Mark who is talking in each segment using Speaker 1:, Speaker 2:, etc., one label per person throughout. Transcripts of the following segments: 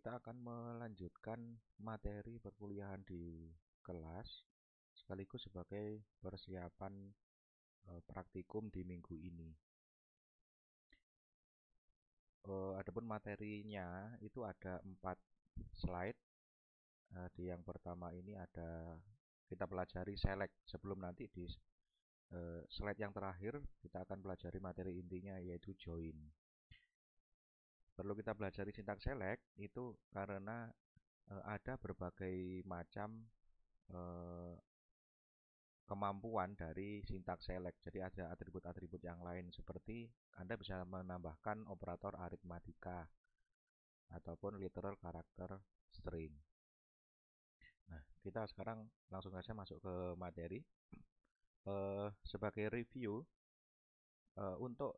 Speaker 1: kita akan melanjutkan materi perkuliahan di kelas sekaligus sebagai persiapan praktikum di minggu ini. Adapun materinya itu ada 4 slide. Di yang pertama ini ada kita pelajari select, sebelum nanti di slide yang terakhir kita akan pelajari materi intinya yaitu join. Perlu kita pelajari sintaks select itu karena ada berbagai macam kemampuan dari sintaks select. Jadi ada atribut-atribut yang lain seperti Anda bisa menambahkan operator aritmatika ataupun literal character string. Nah, kita sekarang langsung saja masuk ke materi. Sebagai review, untuk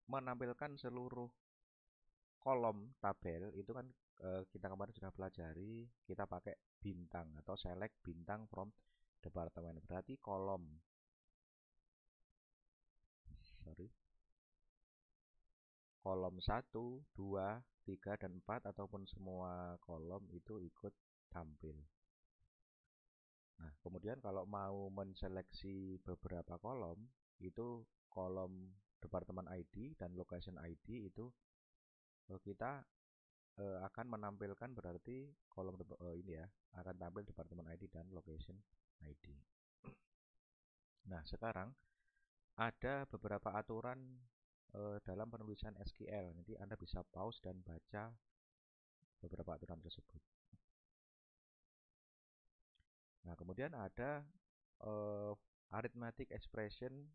Speaker 1: menampilkan seluruh kolom tabel itu kan kita kemarin sudah pelajari, kita pakai bintang atau select bintang from department. Berarti kolom kolom 1, 2, 3, dan 4 ataupun semua kolom itu ikut tampil. Nah, kemudian kalau mau menseleksi beberapa kolom, itu kolom departemen ID dan location ID itu kita akan menampilkan berarti kolom ini ya, akan tampil departemen ID dan location ID. Nah, sekarang ada beberapa aturan dalam penulisan SQL. Nanti Anda bisa pause dan baca beberapa aturan tersebut. Nah, kemudian ada arithmetic expression,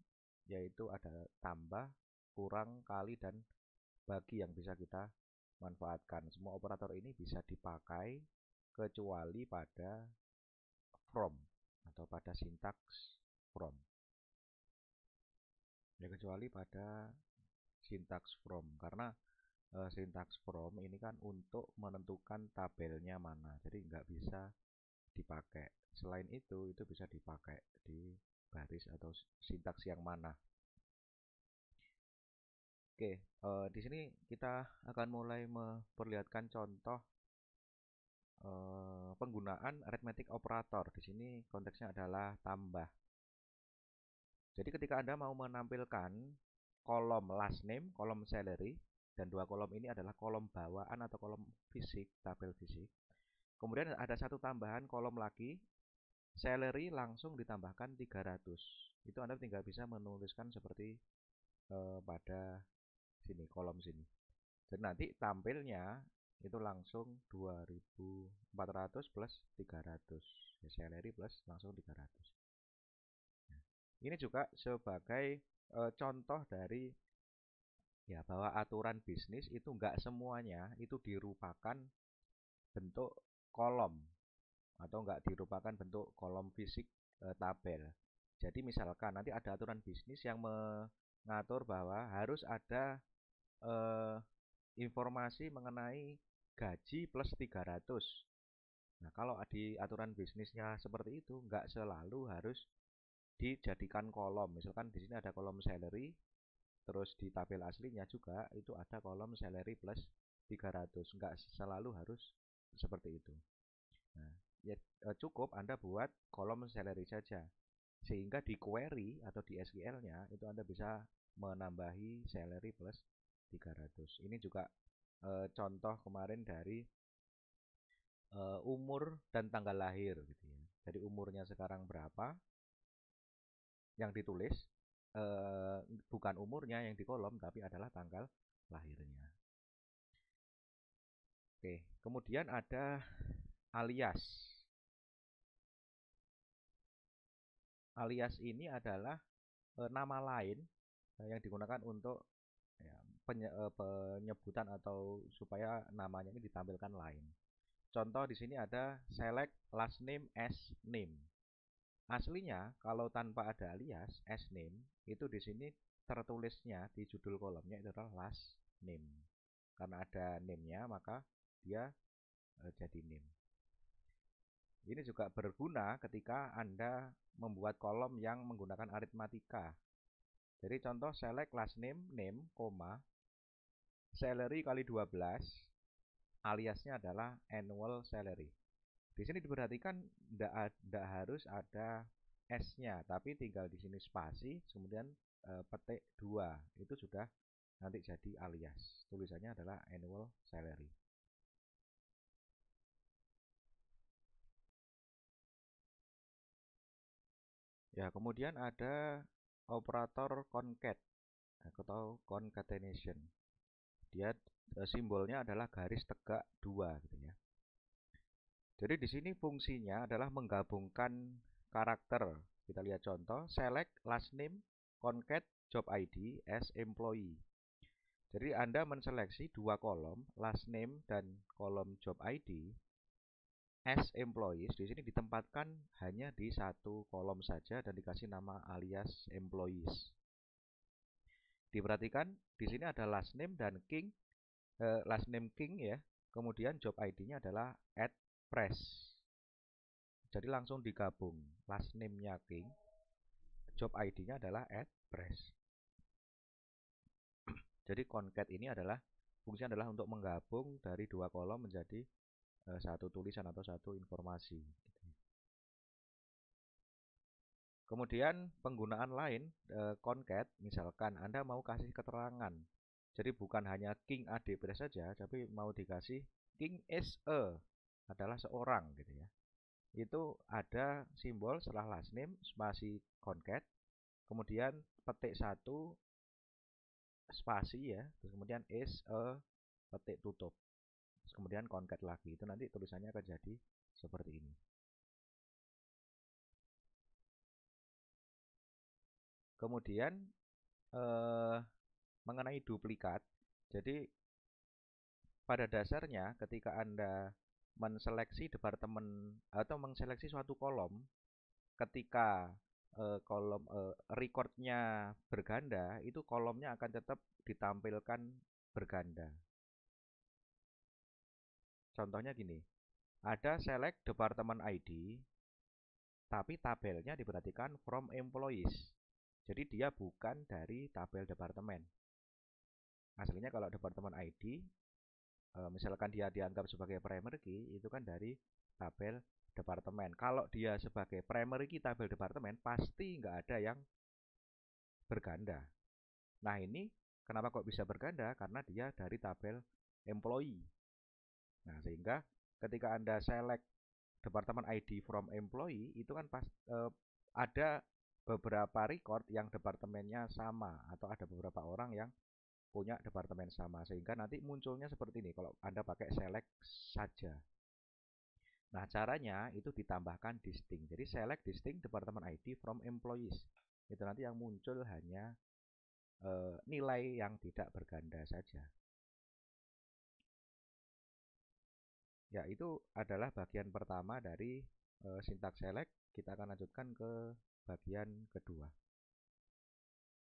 Speaker 1: yaitu ada tambah, kurang, kali, dan bagi yang bisa kita manfaatkan. Semua operator ini bisa dipakai kecuali pada from atau pada sintaks from. Ya, kecuali pada sintaks from, karena sintaks from ini kan untuk menentukan tabelnya mana, jadi nggak bisa dipakai. Selain itu bisa dipakai di baris atau sintaks yang mana. Oke, di sini kita akan mulai memperlihatkan contoh penggunaan arithmetic operator. Di sini konteksnya adalah tambah. Jadi ketika Anda mau menampilkan kolom last name, kolom salary, dan dua kolom ini adalah kolom bawaan atau kolom fisik, tabel fisik. Kemudian ada satu tambahan kolom lagi, salary langsung ditambahkan 300. Itu Anda tinggal bisa menuliskan seperti pada sini, kolom sini. Dan nanti tampilnya itu langsung 2400 plus 300. Ya, salary plus langsung 300. Ini juga sebagai contoh dari ya bahwa aturan bisnis itu enggak semuanya itu dirupakan bentuk kolom atau enggak dirupakan bentuk kolom fisik tabel. Jadi misalkan nanti ada aturan bisnis yang mengatur bahwa harus ada informasi mengenai gaji plus 300. Nah, kalau di aturan bisnisnya seperti itu, enggak selalu harus dijadikan kolom. Misalkan di sini ada kolom salary, terus di tabel aslinya juga itu ada kolom salary plus 300. Enggak selalu harus seperti itu. Nah, ya cukup Anda buat kolom salary saja. Sehingga di query atau di SQL-nya itu Anda bisa menambahi salary plus 300. Ini juga contoh kemarin dari umur dan tanggal lahir gitu ya. Jadi umurnya sekarang berapa yang ditulis, bukan umurnya yang di kolom tapi adalah tanggal lahirnya. Oke, kemudian ada alias. Alias ini adalah nama lain yang digunakan untuk ya, penyebutan atau supaya namanya ini ditampilkan lain. Contoh di sini ada select last name as name. Aslinya kalau tanpa ada alias as name itu di sini tertulisnya di judul kolomnya itu adalah last name. Karena ada name-nya maka dia jadi name. Ini juga berguna ketika Anda membuat kolom yang menggunakan aritmatika. Jadi contoh select last name, name, salary kali 12 aliasnya adalah annual salary. Di sini diperhatikan tidak harus ada S-nya, tapi tinggal di sini spasi, kemudian petik 2, itu sudah nanti jadi alias. Tulisannya adalah annual salary. Ya, kemudian ada operator concat atau concatenation. Dia simbolnya adalah garis tegak 2 gitu ya. Jadi di sini fungsinya adalah menggabungkan karakter. Kita lihat contoh, select last name concat job ID as employee. Jadi Anda menseleksi dua kolom, last name dan kolom job ID as employees. Di sini ditempatkan hanya di satu kolom saja dan dikasih nama alias employees. Diperhatikan di sini ada last name dan king, last name king ya. Kemudian job ID-nya adalah @press. Jadi langsung digabung, last name-nya king, job ID-nya adalah @press. Jadi concat ini adalah fungsinya adalah untuk menggabung dari dua kolom menjadi satu tulisan atau satu informasi. Kemudian penggunaan lain concat, misalkan Anda mau kasih keterangan. Jadi bukan hanya king AD saja, tapi mau dikasih king is a, adalah seorang gitu ya. Itu ada simbol setelah last name spasi concat, kemudian petik 1 spasi ya, terus kemudian is a petik tutup. Terus kemudian concat lagi. Itu nanti tulisannya akan jadi seperti ini. Kemudian mengenai duplikat. Jadi pada dasarnya ketika Anda menseleksi departemen atau menseleksi suatu kolom, ketika kolom recordnya berganda, itu kolomnya akan tetap ditampilkan berganda. Contohnya gini, ada select department ID, tapi tabelnya diperhatikan from employees. Jadi dia bukan dari tabel departemen. Aslinya kalau departemen ID, misalkan dia dianggap sebagai primary key, itu kan dari tabel departemen. Kalau dia sebagai primary key tabel departemen, pasti nggak ada yang berganda. Nah ini kenapa kok bisa berganda? Karena dia dari tabel employee. Nah sehingga ketika Anda select departemen ID from employee, itu kan ada beberapa record yang departemennya sama, atau ada beberapa orang yang punya departemen sama, sehingga nanti munculnya seperti ini kalau Anda pakai select saja. Nah caranya itu ditambahkan distinct. Jadi select distinct department ID from employees. Itu nanti yang muncul hanya nilai yang tidak berganda saja. Ya, itu adalah bagian pertama dari sintaks select. Kita akan lanjutkan ke bagian kedua.